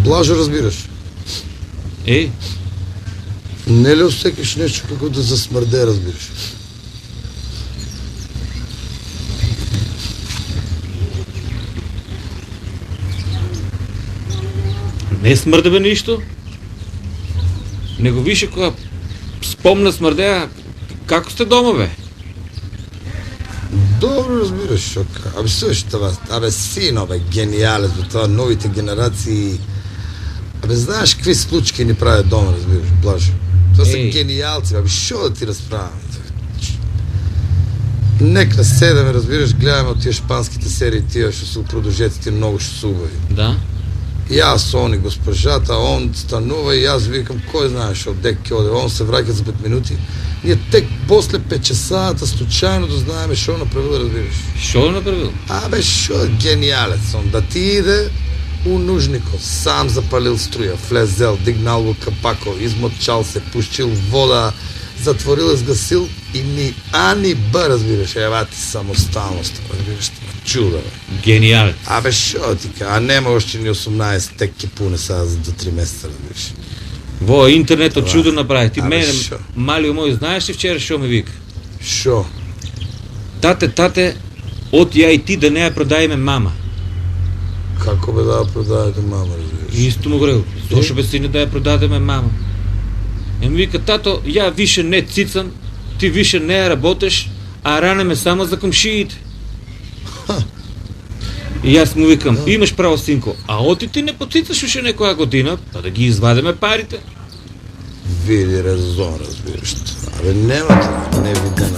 Блажо, разбираш. Ей, Не ли усекаш нещо како да засмърде, разбираш? не смърда бе нищо. Не го виж, ако спомна смърдея. Како сте дома, бе? Добро разбираш, шока. Абе също, абе сино, бе, гениалец, бе, това новите генерации. Абе, знаеш какви случки ни правят дома, разбираш, Блажо? Това са гениалци, абе, шо да ти разправям? Нека седеме, разбираш, гледаме от тия шпанските серии, тия продължетите много ще са убави. Да. И аз, он и госпожата, он станува и аз викам, кой знаеш, отдек оде, он се враќа за 5 минути. Ние тек после 5 часата случайно да знаеме шо направил, разбираш. Шо направил? Абе, шо гениалец, он да ти иде у нужников, сам запалил струя, влезел, дигнал го капако, измочал се, пущил вода, затворил, сгасил и ни А, ни Б, разбираш, ева ти самосталност, разбираш, чудо, бе. Гениалец. Абе, шо ти ка, а нема още ни 18, тек кипуне сега за 3 месеца, разбираш. Во, интернетот чудо направи. Ти Абе, мене, шо? малио мой, знаеш ли вчера шо ме вика? Шо? Тате, от ја и ти да не ја продаеме мама. Како бе да ја продајате мама, разбираш? Исто му грел. Зошо бе сине да ја продадеме мама? Ми вика, тато, ја више не цицам, ти више не ја работеш, а ранеме само за комшиите. И аз му викам, имаш право, синко, а оти ти не поцицаш уше некоја година, па да ги извадеме парите. Види резон, разбираш. Абе, нема това, не видя.